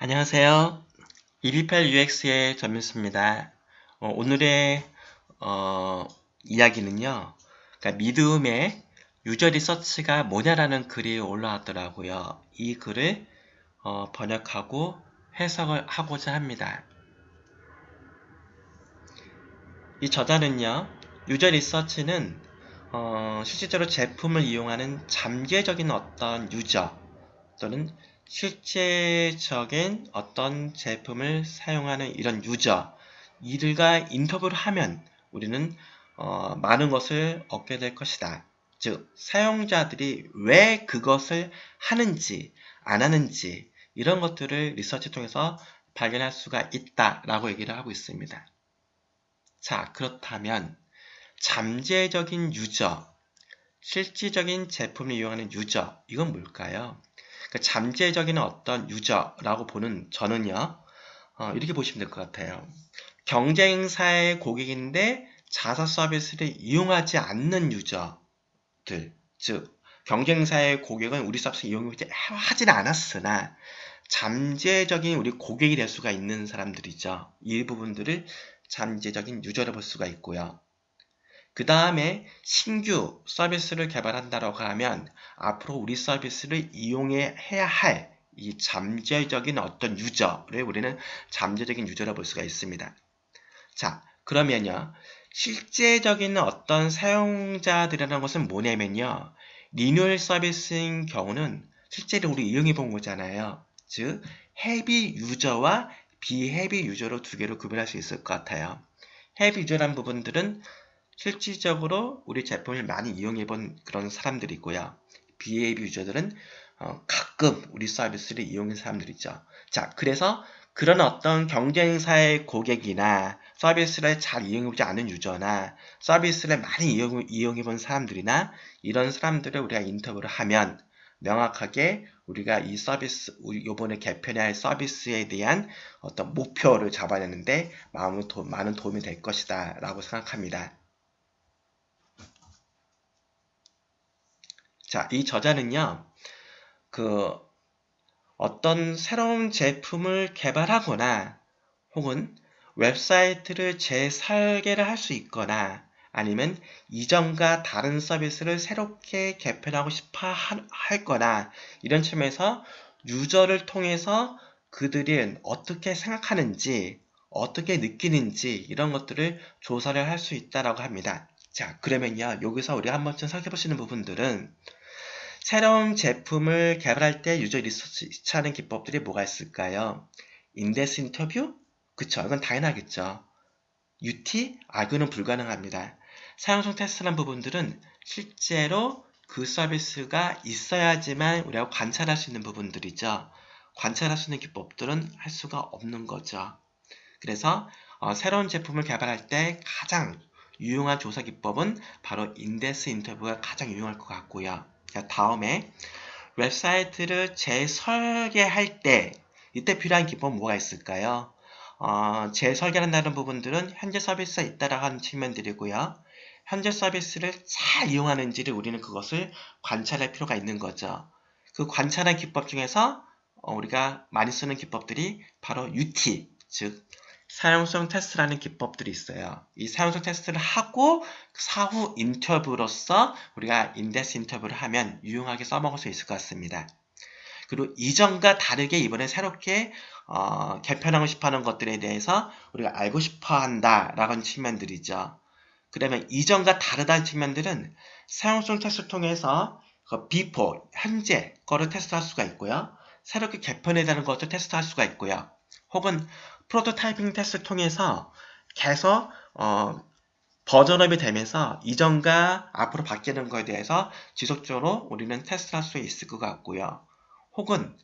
안녕하세요. 228UX의 전민수입니다. 오늘의 이야기는요. 그러니까 미드움에 유저 리서치가 뭐냐라는 글이 올라왔더라고요. 이 글을 번역하고 해석을 하고자 합니다. 이 저자는요. 유저 리서치는 실질적으로 제품을 이용하는 잠재적인 어떤 유저 또는 실제적인 어떤 제품을 사용하는 이런 유저, 이들과 인터뷰를 하면 우리는 많은 것을 얻게 될 것이다. 즉, 사용자들이 왜 그것을 하는지, 안 하는지 이런 것들을 리서치 통해서 발견할 수가 있다라고 얘기를 하고 있습니다. 자, 그렇다면 잠재적인 유저, 실질적인 제품을 이용하는 유저, 이건 뭘까요? 그 잠재적인 어떤 유저라고 보는 저는요, 이렇게 보시면 될 것 같아요. 경쟁사의 고객인데 자사 서비스를 이용하지 않는 유저들, 즉 경쟁사의 고객은 우리 서비스 이용하지 않았으나 잠재적인 우리 고객이 될 수가 있는 사람들이죠. 이 부분들을 잠재적인 유저로 볼 수가 있고요. 그 다음에 신규 서비스를 개발한다고 하면 앞으로 우리 서비스를 이용해야 할 이 잠재적인 어떤 유저를 우리는 잠재적인 유저로 볼 수가 있습니다. 자, 그러면요. 실제적인 어떤 사용자들이라는 것은 뭐냐면요. 리뉴얼 서비스인 경우는 실제로 우리 이용해 본 거잖아요. 즉, 헤비 유저와 비헤비 유저로 두 개로 구별할 수 있을 것 같아요. 헤비 유저란 부분들은 실질적으로 우리 제품을 많이 이용해 본 그런 사람들이고요. BAB 유저들은 가끔 우리 서비스를 이용한 사람들이죠. 자, 그래서 그런 어떤 경쟁사의 고객이나 서비스를 잘 이용해보지 않은 유저나 서비스를 많이 이용해 본 사람들이나 이런 사람들을 우리가 인터뷰를 하면 명확하게 우리가 이 서비스, 요번에 개편해야 할 서비스에 대한 어떤 목표를 잡아내는데 많은 도움이 될 것이다 라고 생각합니다. 자, 이 저자는요, 어떤 새로운 제품을 개발하거나 혹은 웹사이트를 재설계를 할 수 있거나 아니면 이전과 다른 서비스를 새롭게 개편하고 싶어 할 거나 이런 측면에서 유저를 통해서 그들이 어떻게 생각하는지 어떻게 느끼는지 이런 것들을 조사를 할 수 있다고 합니다. 자, 그러면요, 여기서 우리가 한 번쯤 생각해 보시는 부분들은 새로운 제품을 개발할 때 유저 리서치하는 기법들이 뭐가 있을까요? 인덱스 인터뷰? 그쵸, 이건 당연하겠죠. UT? 이거는 불가능합니다. 사용성 테스트라는 부분들은 실제로 그 서비스가 있어야지만 우리가 관찰할 수 있는 부분들이죠. 관찰할 수 있는 기법들은 할 수가 없는 거죠. 그래서 새로운 제품을 개발할 때 가장 유용한 조사 기법은 바로 인덱스 인터뷰가 가장 유용할 것 같고요. 자, 다음에 웹사이트를 재설계할 때 이때 필요한 기법은 뭐가 있을까요? 재설계한다는 부분들은 현재 서비스가 있다라고 하는 측면들이고요. 현재 서비스를 잘 이용하는지를 우리는 그것을 관찰할 필요가 있는 거죠. 그 관찰한 기법 중에서 우리가 많이 쓰는 기법들이 바로 UT, 즉 사용성 테스트라는 기법들이 있어요. 이 사용성 테스트를 하고 사후 인터뷰로서 우리가 인덱스 인터뷰를 하면 유용하게 써먹을 수 있을 것 같습니다. 그리고 이전과 다르게 이번에 새롭게 개편하고 싶어하는 것들에 대해서 우리가 알고 싶어한다라는 고하 측면들이죠. 그러면 이전과 다르다는 측면들은 사용성 테스트를 통해서 그 before, 현재 거를 테스트할 수가 있고요. 새롭게 개편해야 되는 것도 테스트할 수가 있고요. 혹은 프로토타이핑 테스트를 통해서 계속 버전업이 되면서 이전과 앞으로 바뀌는 것에 대해서 지속적으로 우리는 테스트할 수 있을 것 같고요. 혹은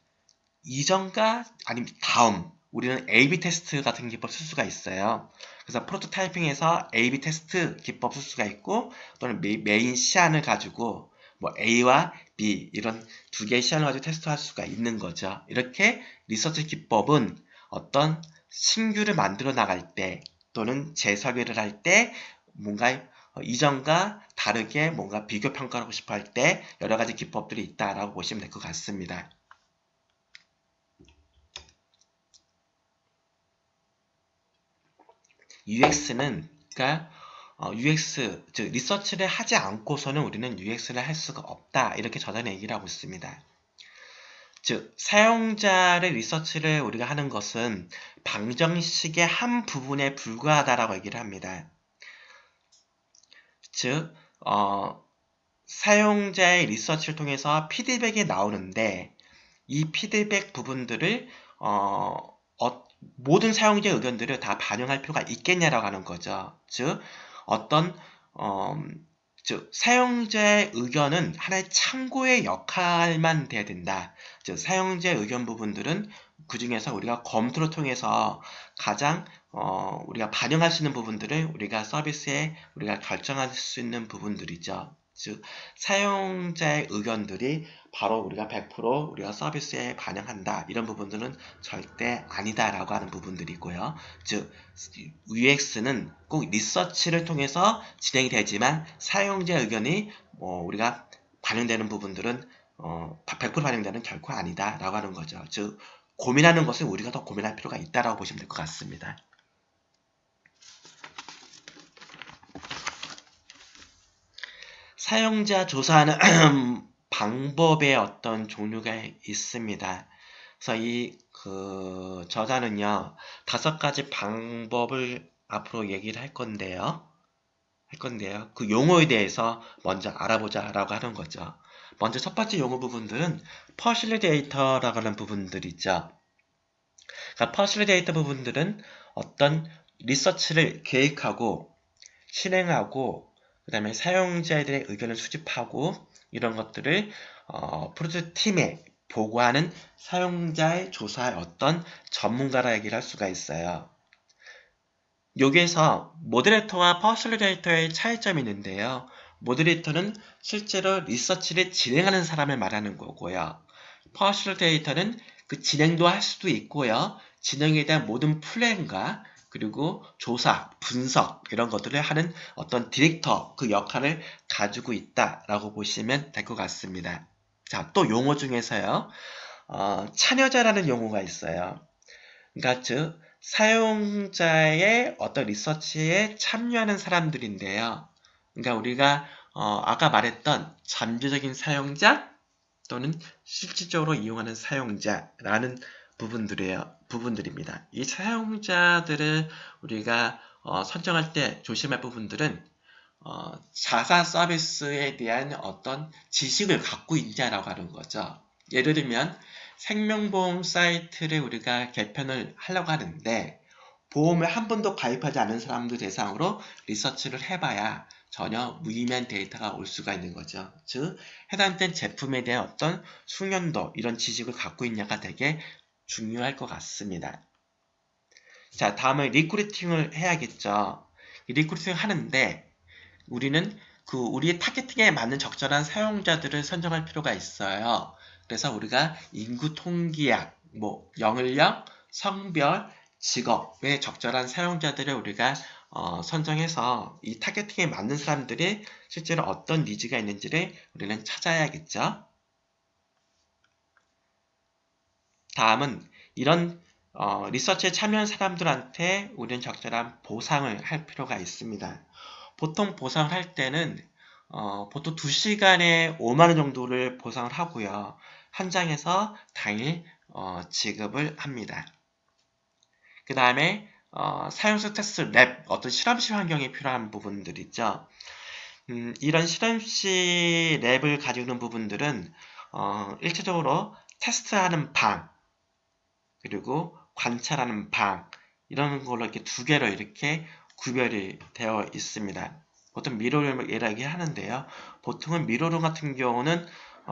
이전과 아니면 다음 우리는 A/B 테스트 같은 기법 쓸 수가 있어요. 그래서 프로토타이핑에서 A/B 테스트 기법 쓸 수가 있고 또는 메인 시안을 가지고 뭐 A와 B 이런 두 개의 시안을 가지고 테스트할 수가 있는 거죠. 이렇게 리서치 기법은 어떤 신규를 만들어 나갈 때 또는 재설계를 할 때 뭔가 이전과 다르게 뭔가 비교 평가하고 싶어 할 때 여러 가지 기법들이 있다라고 보시면 될 것 같습니다. UX는 그러니까 UX 즉 리서치를 하지 않고서는 우리는 UX를 할 수가 없다 이렇게 저자는 얘기를 하고 있습니다. 즉 사용자의 리서치를 우리가 하는 것은 방정식의 한 부분에 불과하다라고 얘기를 합니다. 즉 사용자의 리서치를 통해서 피드백이 나오는데 이 피드백 부분들을 모든 사용자의 의견들을 다 반영할 필요가 있겠냐라고 하는 거죠. 즉 어떤 즉 사용자의 의견은 하나의 참고의 역할만 돼야 된다. 즉 사용자의 의견 부분들은 그 중에서 우리가 검토를 통해서 가장 우리가 반영할 수 있는 부분들을 우리가 서비스에 우리가 결정할 수 있는 부분들이죠. 즉 사용자의 의견들이 바로 우리가 100% 우리가 서비스에 반영한다 이런 부분들은 절대 아니다라고 하는 부분들이고요. 즉 UX는 꼭 리서치를 통해서 진행이 되지만 사용자의 의견이 우리가 반영되는 부분들은 100% 반영되는 결코 아니다라고 하는 거죠. 즉 고민하는 것을 우리가 더 고민할 필요가 있다라고 보시면 될 것 같습니다. 사용자 조사하는 방법의 어떤 종류가 있습니다. 그래서 저자는요, 5가지 방법을 앞으로 얘기를 할 건데요. 그 용어에 대해서 먼저 알아보자라고 하는 거죠. 먼저 첫 번째 용어 부분들은 퍼실리데이터라고 하는 부분들이죠. 그러니까 퍼실리데이터 부분들은 어떤 리서치를 계획하고 실행하고 그 다음에 사용자들의 의견을 수집하고 이런 것들을 프로젝트 팀에 보고하는 사용자의 조사의 어떤 전문가라 얘기를 할 수가 있어요. 여기에서 모더레이터와 퍼실리데이터의 차이점이 있는데요. 모더레이터는 실제로 리서치를 진행하는 사람을 말하는 거고요. 퍼실리데이터는 그 진행도 할 수도 있고요. 진행에 대한 모든 플랜과 그리고 조사, 분석 이런 것들을 하는 어떤 디렉터 그 역할을 가지고 있다라고 보시면 될 것 같습니다. 자, 또 용어 중에서요. 참여자라는 용어가 있어요. 그러니까 즉 사용자의 어떤 리서치에 참여하는 사람들인데요. 그러니까 우리가 아까 말했던 잠재적인 사용자 또는 실질적으로 이용하는 사용자라는 부분들입니다. 이 사용자들을 우리가 선정할 때 조심할 부분들은 자사 서비스에 대한 어떤 지식을 갖고 있냐라고 하는 거죠. 예를 들면 생명보험 사이트를 우리가 개편을 하려고 하는데 보험을 한 번도 가입하지 않은 사람들 대상으로 리서치를 해봐야 전혀 무의미한 데이터가 올 수가 있는 거죠. 즉 해당된 제품에 대한 어떤 숙련도 이런 지식을 갖고 있냐가 되게 중요할 것 같습니다. 자, 다음에 리크루팅을 해야겠죠. 리크루팅 하는데 우리는 우리의 타겟팅에 맞는 적절한 사용자들을 선정할 필요가 있어요. 그래서 우리가 인구 통계학, 연령, 성별, 직업에 적절한 사용자들을 우리가 선정해서 이 타겟팅에 맞는 사람들이 실제로 어떤 니즈가 있는지를 우리는 찾아야겠죠. 다음은 이런 리서치에 참여한 사람들한테 우리는 적절한 보상을 할 필요가 있습니다. 보통 보상을 할 때는 보통 2시간에 5만원 정도를 보상을 하고요. 한 장에서 당일 지급을 합니다. 그 다음에 사용자 테스트 랩, 어떤 실험실 환경에 필요한 부분들 있죠. 이런 실험실 랩을 가지고 있는 부분들은 일차적으로 테스트하는 방 그리고 관찰하는 방 이런 걸로 이렇게 2개로 이렇게 구별이 되어 있습니다. 보통 미러룸을 얘기하는데요. 보통은 미러룸 같은 경우는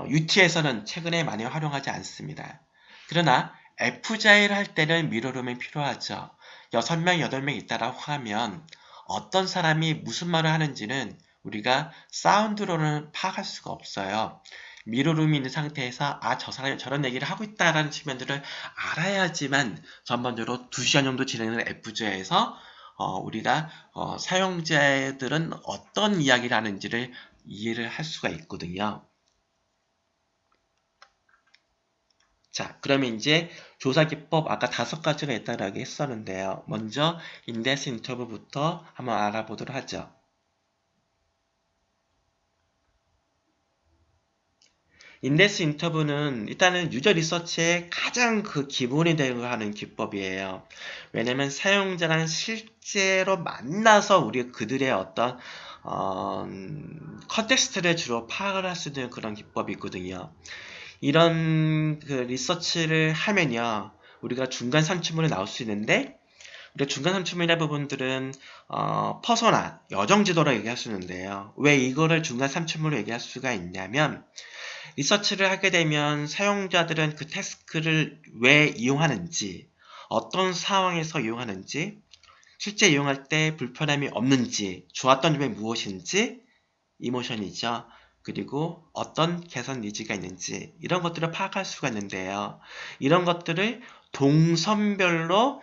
UT에서는 최근에 많이 활용하지 않습니다. 그러나 F자일 할 때는 미러룸이 필요하죠. 6명, 8명 있다라고 하면 어떤 사람이 무슨 말을 하는지는 우리가 사운드로는 파악할 수가 없어요. 미러룸이 있는 상태에서 저 사람이 저런 얘기를 하고 있다라는 측면들을 알아야지만 전반적으로 2시간 정도 진행하는 F자에서 우리가 사용자들은 어떤 이야기를 하는지를 이해를 할 수가 있거든요. 자, 그러면 이제 조사 기법 아까 5가지가 있다라고 했었는데요. 먼저 인덱스 인터뷰부터 한번 알아보도록 하죠. 인덱스 인터뷰는 일단은 유저 리서치의 가장 그 기본이 되고 하는 기법이에요. 왜냐면 사용자랑 실제로 만나서 우리 그들의 어떤 컨텍스트를 주로 파악을 할 수 있는 그런 기법이 있거든요. 이런 그 리서치를 하면요, 우리가 중간 산출물이 나올 수 있는데, 우리가 중간 산출물이라는 부분들은 퍼소나, 여정지도라고 얘기할 수 있는데요. 왜 이거를 중간 산출물로 얘기할 수가 있냐면, 리서치를 하게 되면 사용자들은 그 태스크를 왜 이용하는지, 어떤 상황에서 이용하는지, 실제 이용할 때 불편함이 없는지, 좋았던 점이 무엇인지, 이모션이죠. 그리고 어떤 개선 니즈가 있는지 이런 것들을 파악할 수가 있는데요. 이런 것들을 동선별로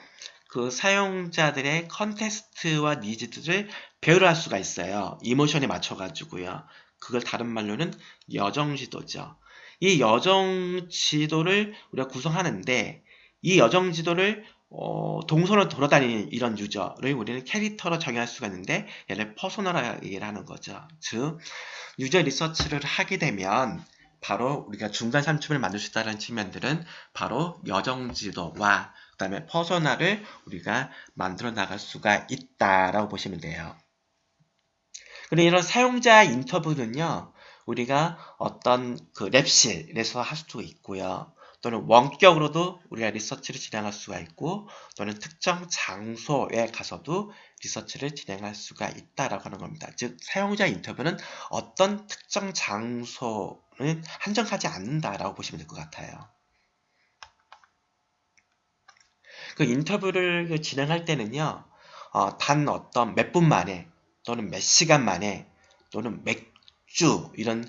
그 사용자들의 컨텍스트와 니즈들을 배열할 수가 있어요. 이모션에 맞춰가지고요. 그걸 다른 말로는 여정지도죠. 이 여정지도를 우리가 구성하는데 이 여정지도를 동선을 돌아다니는 이런 유저를 우리는 캐릭터로 정의할 수가 있는데 얘를 퍼소나라고 얘기를 하는 거죠. 즉 유저 리서치를 하게 되면 바로 우리가 중간 산출을 만들 수 있다는 측면들은 바로 여정지도와 그 다음에 퍼소나를 우리가 만들어 나갈 수가 있다라고 보시면 돼요. 그리고 이런 사용자 인터뷰는요, 우리가 어떤 그 랩실에서 할 수도 있고요. 또는 원격으로도 우리가 리서치를 진행할 수가 있고, 또는 특정 장소에 가서도 리서치를 진행할 수가 있다라고 하는 겁니다. 즉, 사용자 인터뷰는 어떤 특정 장소는 한정하지 않는다라고 보시면 될 것 같아요. 그 인터뷰를 진행할 때는요, 단 어떤 몇 분 만에, 또는 몇 시간 만에, 또는 몇 주, 이런,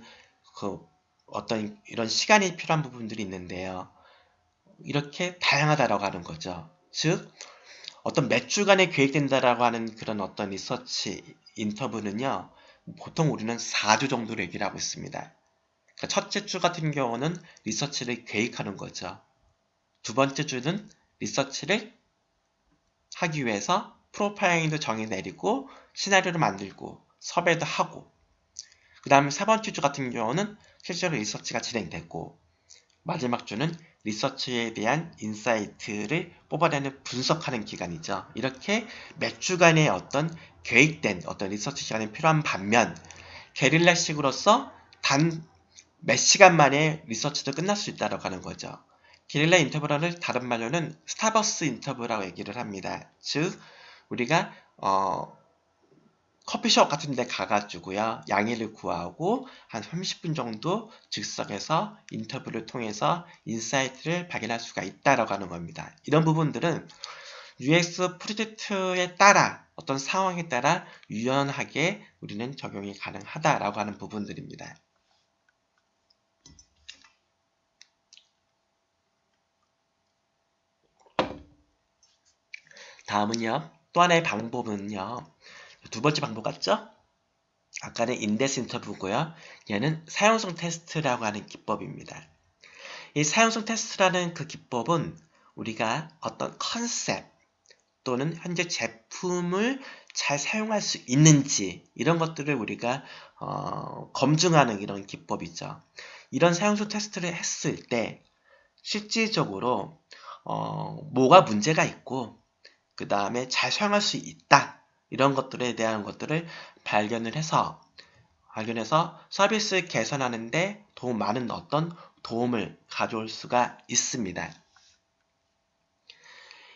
그, 어떤, 이런 시간이 필요한 부분들이 있는데요. 이렇게 다양하다라고 하는 거죠. 즉, 어떤 몇 주간에 계획된다라고 하는 그런 어떤 리서치 인터뷰는요, 보통 우리는 4주 정도로 얘기를 하고 있습니다. 그러니까 첫째 주 같은 경우는 리서치를 계획하는 거죠. 두 번째 주는 리서치를 하기 위해서 프로파일도 정해 내리고 시나리오를 만들고 섭외도 하고 그 다음에 세 번째 주 같은 경우는 실제로 리서치가 진행되고 마지막 주는 리서치에 대한 인사이트를 뽑아내는 분석하는 기간이죠. 이렇게 몇 주간의 어떤 계획된 어떤 리서치 시간이 필요한 반면 게릴라식으로서 단 몇 시간 만에 리서치도 끝날 수 있다고 하는 거죠. 게릴라 인터뷰를 다른 말로는 스타버스 인터뷰라고 얘기를 합니다. 즉 우리가 커피숍 같은 데 가가지고요. 양해를 구하고 한 30분 정도 즉석에서 인터뷰를 통해서 인사이트를 발견할 수가 있다라고 하는 겁니다. 이런 부분들은 UX 프로젝트에 따라 어떤 상황에 따라 유연하게 우리는 적용이 가능하다라고 하는 부분들입니다. 다음은요. 또 하나의 방법은요. 두 번째 방법 같죠? 아까는 인덱스 인터뷰고요. 얘는 사용성 테스트라고 하는 기법입니다. 이 사용성 테스트라는 그 기법은 우리가 어떤 컨셉 또는 현재 제품을 잘 사용할 수 있는지 이런 것들을 우리가 검증하는 이런 기법이죠. 이런 사용성 테스트를 했을 때 실질적으로 뭐가 문제가 있고 그 다음에 잘 사용할 수 있다 이런 것들에 대한 것들을 발견해서 서비스 개선하는데 많은 어떤 도움을 가져올 수가 있습니다.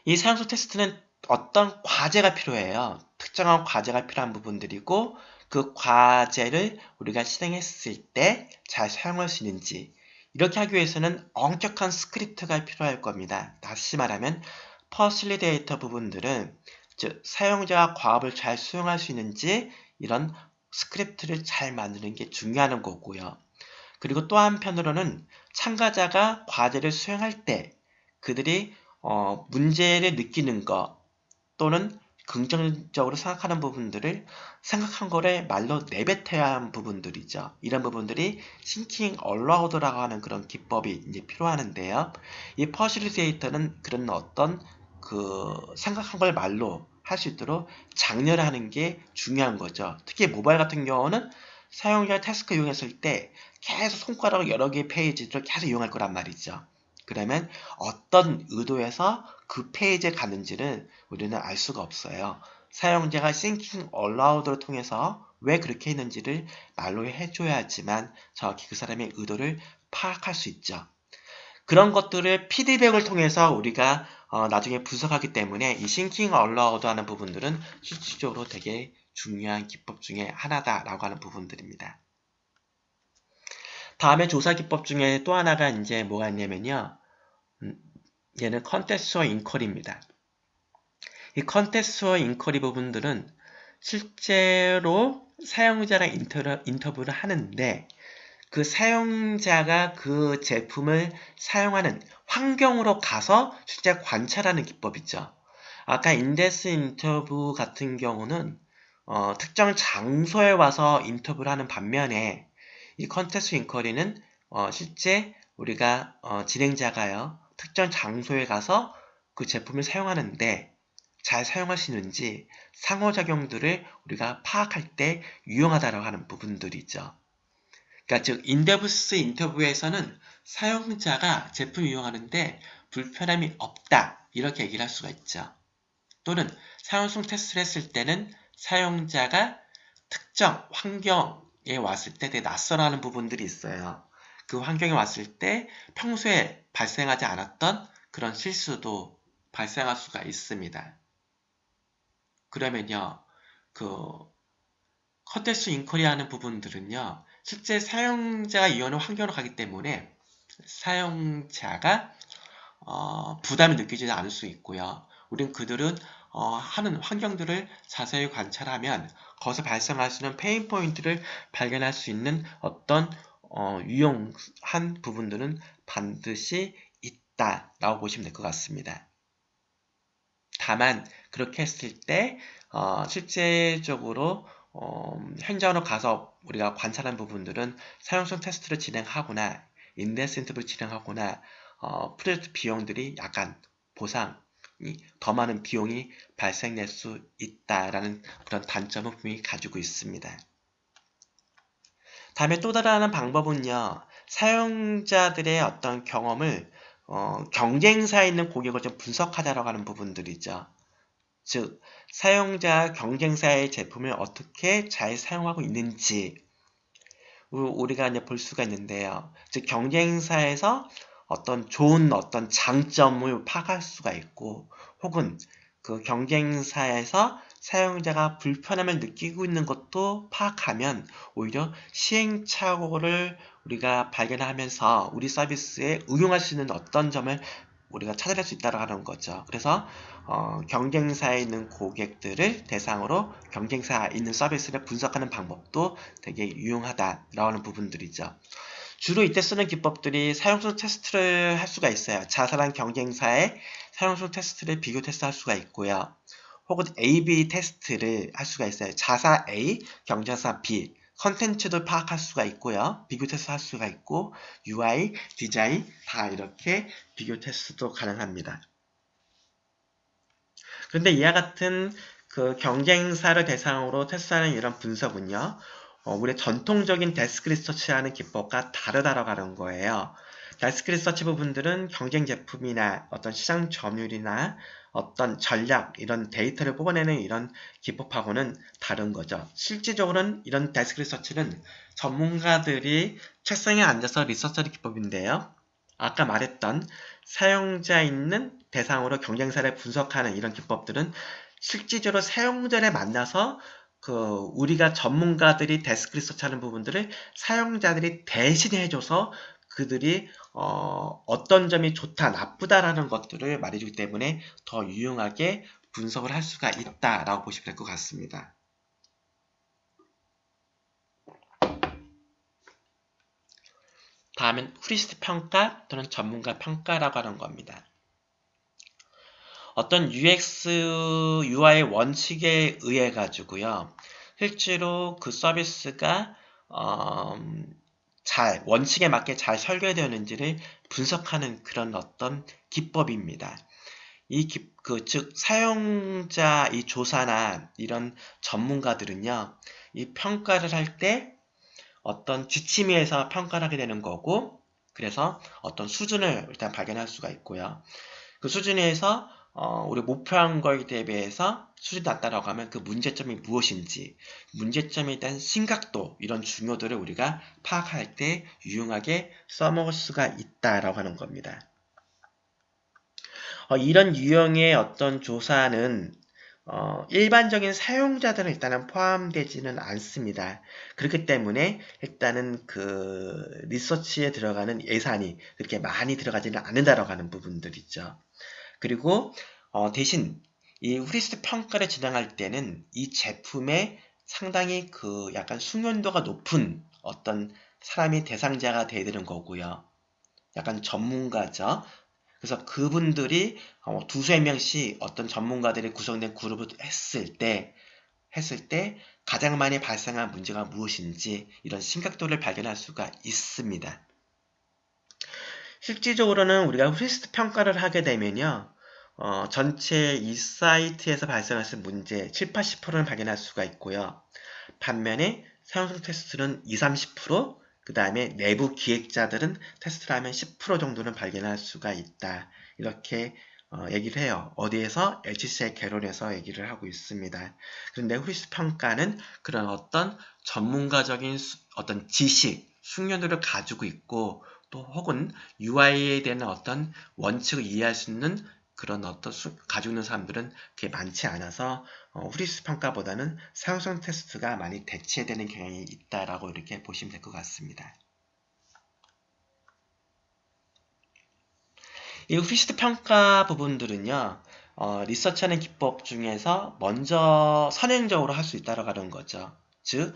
이 사용성 테스트는 어떤 과제가 필요해요. 특정한 과제가 필요한 부분들이고 그 과제를 우리가 실행했을 때 잘 사용할 수 있는지 이렇게 하기 위해서는 엄격한 스크립트가 필요할 겁니다. 다시 말하면 퍼실리데이터 부분들은 즉 사용자가 과업을 잘 수용할 수 있는지 이런 스크립트를 잘 만드는 게 중요한 거고요. 그리고 또 한편으로는 참가자가 과제를 수행할 때 그들이 문제를 느끼는 것 또는 긍정적으로 생각하는 부분들을 생각한 거를 말로 내뱉어야 하는 부분들이죠. 이런 부분들이 thinking aloud라고 하는 그런 기법이 이제 필요하는데요. 이 퍼실리테이터는 그런 어떤 그 생각한 걸 말로 할 수 있도록 장려하는 게 중요한 거죠. 특히 모바일 같은 경우는 사용자 태스크 이용했을 때 계속 손가락 여러 개의 페이지를 계속 이용할 거란 말이죠. 그러면 어떤 의도에서 그 페이지에 갔는지를 우리는 알 수가 없어요. 사용자가 thinking aloud를 통해서 왜 그렇게 했는지를 말로 해줘야지만 정확히 그 사람의 의도를 파악할 수 있죠. 그런 것들을 피드백을 통해서 우리가 나중에 분석하기 때문에 이 thinking aloud 하는 부분들은 실질적으로 되게 중요한 기법 중에 하나다라고 하는 부분들입니다. 다음에 조사 기법 중에 또 하나가 이제 뭐가 있냐면요. 얘는 컨텍스추얼 인쿼리입니다. 이 컨텍스추얼 인쿼리 부분들은 실제로 사용자랑 인터뷰를 하는데 그 사용자가 그 제품을 사용하는 환경으로 가서 실제 관찰하는 기법이죠. 아까 인덱스 인터뷰 같은 경우는 특정 장소에 와서 인터뷰를 하는 반면에 이 컨텍스트 인쿼리는 실제 우리가 진행자가요 특정 장소에 가서 그 제품을 사용하는데 잘 사용할 수 있는지 상호작용들을 우리가 파악할 때 유용하다고 하는 부분들이죠. 그러니까 즉 인덱스 인터뷰에서는 사용자가 제품을 이용하는데 불편함이 없다 이렇게 얘기를 할 수가 있죠. 또는 사용성 테스트를 했을 때는 사용자가 특정 환경에 왔을 때 되게 낯설어하는 부분들이 있어요. 그 환경에 왔을 때 평소에 발생하지 않았던 그런 실수도 발생할 수가 있습니다. 그러면요, 그 컨텍스트 인쿼리 하는 부분들은요, 실제 사용자가 이용하는 환경으로 가기 때문에 사용자가 부담이 느끼지 않을 수 있고요. 우린 그들은 하는 환경들을 자세히 관찰하면 거기서 발생할 수 있는 페인 포인트를 발견할 수 있는 어떤 유용한 부분들은 반드시 있다라고 보시면 될 것 같습니다. 다만 그렇게 했을 때 실제적으로 현장으로 가서 우리가 관찰한 부분들은 사용성 테스트를 진행하거나 인덱스 인터뷰를 진행하거나 프로젝트 비용들이 약간 보상이 더 많은 비용이 발생될 수 있다라는 그런 단점을 분명히 가지고 있습니다. 다음에 또 다른 방법은요. 사용자들의 어떤 경험을 경쟁사에 있는 고객을 좀 분석하자라고 하는 부분들이죠. 즉, 사용자 경쟁사의 제품을 어떻게 잘 사용하고 있는지 우리가 이제 볼 수가 있는데요. 즉, 경쟁사에서 어떤 좋은 어떤 장점을 파악할 수가 있고, 혹은 그 경쟁사에서 사용자가 불편함을 느끼고 있는 것도 파악하면 오히려 시행착오를 우리가 발견하면서 우리 서비스에 응용할 수 있는 어떤 점을 우리가 찾아낼 수 있다고 하는 거죠. 그래서 경쟁사에 있는 고객들을 대상으로 경쟁사에 있는 서비스를 분석하는 방법도 되게 유용하다라고 하는 부분들이죠. 주로 이때 쓰는 기법들이 사용성 테스트를 할 수가 있어요. 자잘한 경쟁사의 사용성 테스트를 비교 테스트할 수가 있고요. 혹은 A-B 테스트를 할 수가 있어요. 자사 A, 경쟁사 B, 컨텐츠도 파악할 수가 있고요. 비교 테스트 할 수가 있고 UI, 디자인 다 이렇게 비교 테스트도 가능합니다. 그런데 이와 같은 그 경쟁사를 대상으로 테스트하는 이런 분석은요. 우리의 전통적인 데스크 리서치하는 기법과 다르다라고 하는 거예요. 데스크 리서치 부분들은 경쟁 제품이나 어떤 시장 점유율이나 어떤 전략, 이런 데이터를 뽑아내는 이런 기법하고는 다른 거죠. 실질적으로는 이런 데스크 리서치는 전문가들이 책상에 앉아서 리서치하는 기법인데요. 아까 말했던 사용자 있는 대상으로 경쟁사를 분석하는 이런 기법들은 실질적으로 사용자를 만나서 우리가 전문가들이 데스크 리서치 하는 부분들을 사용자들이 대신해줘서 그들이 어떤 점이 좋다, 나쁘다라는 것들을 말해주기 때문에 더 유용하게 분석을 할 수가 있다라고 보시면 될 것 같습니다. 다음은 후리스트 평가 또는 전문가 평가라고 하는 겁니다. 어떤 UX, UI 원칙에 의해 가지고요. 실제로 그 서비스가 원칙에 맞게 잘 설계되었는지를 분석하는 그런 어떤 기법입니다. 즉, 사용자 이 조사나 이런 전문가들은요, 이 평가를 할 때 어떤 지침에서 평가를 하게 되는 거고, 그래서 어떤 수준을 일단 발견할 수가 있고요. 그 수준에서 우리 목표한 거에 대비해서 수준이 낮다라고 하면 그 문제점이 무엇인지, 문제점에 대한 심각도, 이런 중요도를 우리가 파악할 때 유용하게 써먹을 수가 있다라고 하는 겁니다. 이런 유형의 어떤 조사는 일반적인 사용자들은 일단은 포함되지는 않습니다. 그렇기 때문에 일단은 그 리서치에 들어가는 예산이 그렇게 많이 들어가지는 않는다라고 하는 부분들이죠. 그리고 대신 이 후리스트 평가를 진행할 때는 이 제품에 상당히 그 약간 숙련도가 높은 어떤 사람이 대상자가 돼야 되는 거고요. 약간 전문가죠. 그래서 그분들이 두세 명씩 어떤 전문가들이 구성된 그룹을 했을 때 가장 많이 발생한 문제가 무엇인지 이런 심각도를 발견할 수가 있습니다. 실질적으로는 우리가 후리스트 평가를 하게 되면요. 전체 이 사이트에서 발생했을 문제 7, 80%는 발견할 수가 있고요. 반면에 사용성 테스트는 20, 30%, 그 다음에 내부 기획자들은 테스트를 하면 10% 정도는 발견할 수가 있다. 이렇게 얘기를 해요. 어디에서? HCL 개론에서 얘기를 하고 있습니다. 그런데 후리스트 평가는 그런 어떤 전문가적인 어떤 지식, 숙련도를 가지고 있고 또 혹은 UI에 대한 어떤 원칙을 이해할 수 있는 그런 어떤 가지고 있는 사람들은 그게 많지 않아서 후리스트 평가보다는 사용성 테스트가 많이 대체되는 경향이 있다라고 이렇게 보시면 될 것 같습니다. 이 후리스트 평가 부분들은요, 리서치하는 기법 중에서 먼저 선행적으로 할 수 있다라고 하는 거죠. 즉,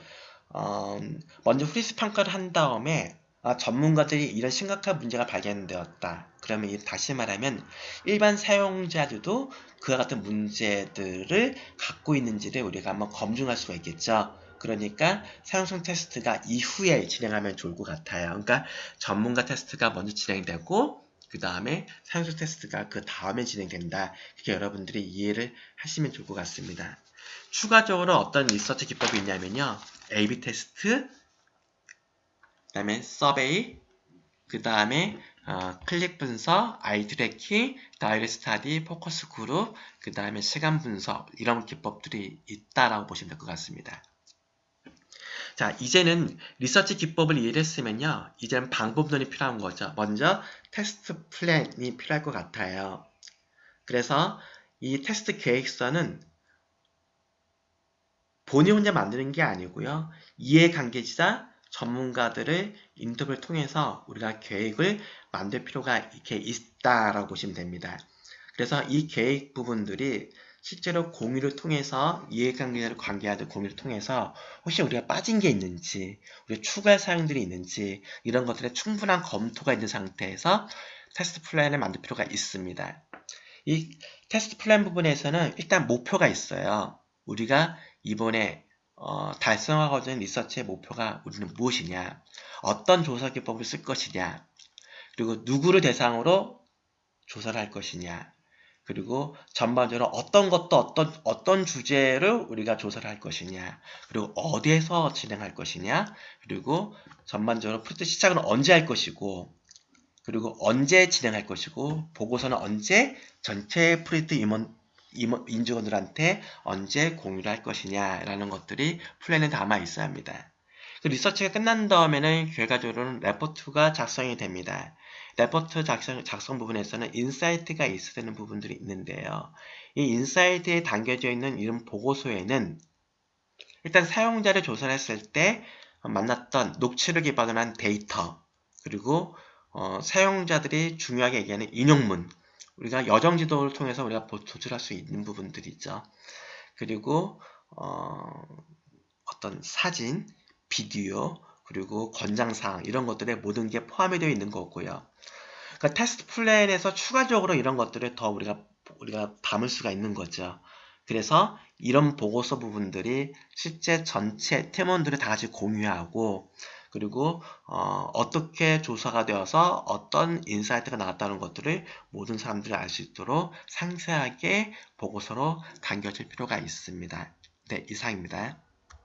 먼저 후리스트 평가를 한 다음에 전문가들이 이런 심각한 문제가 발견되었다. 그러면 다시 말하면 일반 사용자들도 그와 같은 문제들을 갖고 있는지를 우리가 한번 검증할 수가 있겠죠. 그러니까 사용성 테스트가 이후에 진행하면 좋을 것 같아요. 그러니까 전문가 테스트가 먼저 진행되고 그 다음에 사용성 테스트가 그 다음에 진행된다. 이렇게 여러분들이 이해를 하시면 좋을 것 같습니다. 추가적으로 어떤 리서치 기법이 있냐면요. A/B 테스트, 그 다음에 서베이, 그 다음에 클릭 분석, 아이 트래킹, 다이어리 스타디, 포커스 그룹, 그 다음에 시간 분석 이런 기법들이 있다라고 보시면 될 것 같습니다. 자, 이제는 리서치 기법을 이해했으면요. 이제는 방법론이 필요한 거죠. 먼저 테스트 플랜이 필요할 것 같아요. 그래서 이 테스트 계획서는 본인 혼자 만드는 게 아니고요. 이해관계자 전문가들을 인터뷰를 통해서 우리가 계획을 만들 필요가 이렇게 있다라고 보시면 됩니다. 그래서 이 계획 부분들이 실제로 공유를 통해서 이해관계자를 관계하는 공유를 통해서 혹시 우리가 빠진 게 있는지, 우리가 추가할 사항들이 있는지 이런 것들의 충분한 검토가 있는 상태에서 테스트 플랜을 만들 필요가 있습니다. 이 테스트 플랜 부분에서는 일단 목표가 있어요. 우리가 이번에 달성하고자 하는 리서치의 목표가 우리는 무엇이냐, 어떤 조사 기법을 쓸 것이냐, 그리고 누구를 대상으로 조사를 할 것이냐, 그리고 전반적으로 어떤 주제를 우리가 조사를 할 것이냐, 그리고 어디에서 진행할 것이냐, 그리고 전반적으로 프로젝트 시작은 언제 할 것이고, 그리고 언제 진행할 것이고, 보고서는 언제 전체 프로젝트 인직원들한테 언제 공유를 할 것이냐라는 것들이 플랜에 담아 있어야 합니다. 그 리서치가 끝난 다음에는 결과적으로는 레포트가 작성이 됩니다. 레포트 작성 부분에서는 인사이트가 있어야 되는 부분들이 있는데요. 이 인사이트에 담겨져 있는 이런 보고서에는 일단 사용자를 조사했을 때 만났던 녹취를 기반으로 한 데이터, 그리고 사용자들이 중요하게 얘기하는 인용문, 우리가 여정지도를 통해서 우리가 도출할 수 있는 부분들이 있죠. 그리고 어떤 사진, 비디오, 그리고 권장사항 이런 것들에 모든 게 포함이 되어 있는 거고요. 그러니까 테스트 플랜에서 추가적으로 이런 것들을 더 우리가 우리가 담을 수가 있는 거죠. 그래서 이런 보고서 부분들이 실제 전체 팀원들이 다 같이 공유하고 그리고 어떻게 조사가 되어서 어떤 인사이트가 나왔다는 것들을 모든 사람들이 알 수 있도록 상세하게 보고서로 남겨줄 필요가 있습니다. 네, 이상입니다.